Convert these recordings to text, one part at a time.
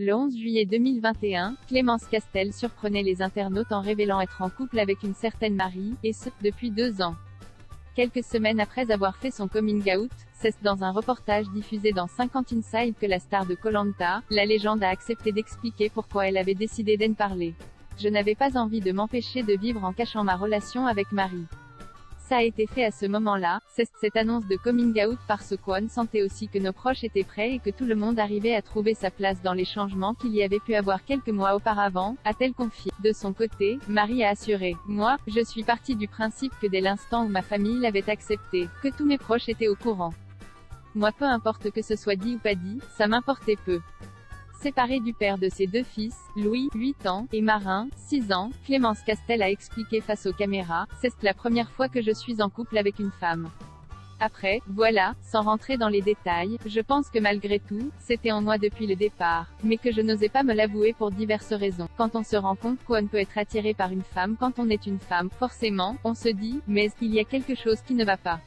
Le 11 juillet 2021, Clémence Castel surprenait les internautes en révélant être en couple avec une certaine Marie, et ce, depuis 2 ans. Quelques semaines après avoir fait son coming out, c'est dans un reportage diffusé dans 50 Inside que la star de Koh-Lanta, la légende a accepté d'expliquer pourquoi elle avait décidé d'en parler. Je n'avais pas envie de m'empêcher de vivre en cachant ma relation avec Marie. Ça a été fait à ce moment-là, cette annonce de coming out parce qu'on sentait aussi que nos proches étaient prêts et que tout le monde arrivait à trouver sa place dans les changements qu'il y avait pu avoir quelques mois auparavant, a-t-elle confié. De son côté, Marie a assuré, « Moi, je suis partie du principe que dès l'instant où ma famille l'avait accepté, que tous mes proches étaient au courant. Moi peu importe que ce soit dit ou pas dit, ça m'importait peu. » Séparée du père de ses 2 fils, Louis, 8 ans, et Marin, 6 ans, Clémence Castel a expliqué face aux caméras, « C'est la première fois que je suis en couple avec une femme. Après, voilà, sans rentrer dans les détails, je pense que malgré tout, c'était en moi depuis le départ, mais que je n'osais pas me l'avouer pour diverses raisons. Quand on se rend compte qu'on peut être attiré par une femme quand on est une femme, forcément, on se dit, mais il y a quelque chose qui ne va pas.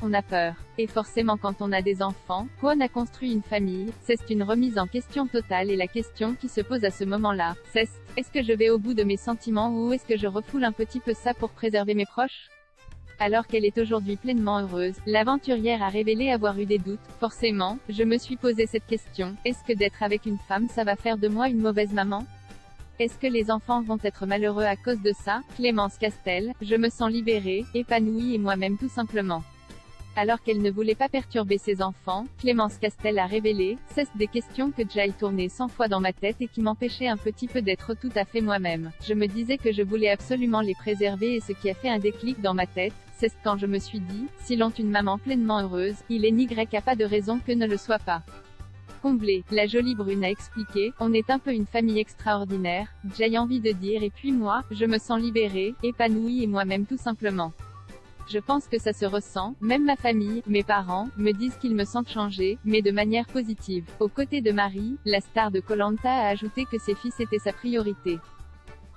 On a peur. Et forcément quand on a des enfants, qu'on a construit une famille, c'est une remise en question totale et la question qui se pose à ce moment-là, c'est, est-ce que je vais au bout de mes sentiments ou est-ce que je refoule un petit peu ça pour préserver mes proches ?» Alors qu'elle est aujourd'hui pleinement heureuse, l'aventurière a révélé avoir eu des doutes. Forcément, je me suis posé cette question, est-ce que d'être avec une femme ça va faire de moi une mauvaise maman? Est-ce que les enfants vont être malheureux à cause de ça? Clémence Castel, je me sens libérée, épanouie et moi-même tout simplement. Alors qu'elle ne voulait pas perturber ses enfants, Clémence Castel a révélé, « C'est des questions que j'ai tourné 100 fois dans ma tête et qui m'empêchaient un petit peu d'être tout à fait moi-même. Je me disais que je voulais absolument les préserver et ce qui a fait un déclic dans ma tête, c'est quand je me suis dit, s'ils ont une maman pleinement heureuse, il est n'y a pas de raison que ne le soit pas. » Comblée, la jolie brune a expliqué, « On est un peu une famille extraordinaire, j'ai envie de dire et puis moi, je me sens libérée, épanouie et moi-même tout simplement. Je pense que ça se ressent, même ma famille, mes parents, me disent qu'ils me sentent changer, mais de manière positive. » Aux côtés de Marie, la star de Koh-Lanta a ajouté que ses fils étaient sa priorité.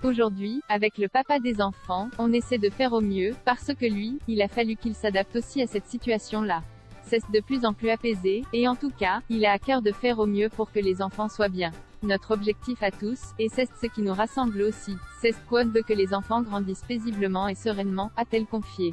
Aujourd'hui, avec le papa des enfants, on essaie de faire au mieux, parce que lui, il a fallu qu'il s'adapte aussi à cette situation-là. C'est de plus en plus apaisé, et en tout cas, il a à cœur de faire au mieux pour que les enfants soient bien. Notre objectif à tous, et c'est ce qui nous rassemble aussi, c'est qu'on veut que les enfants grandissent paisiblement et sereinement, a-t-elle confié.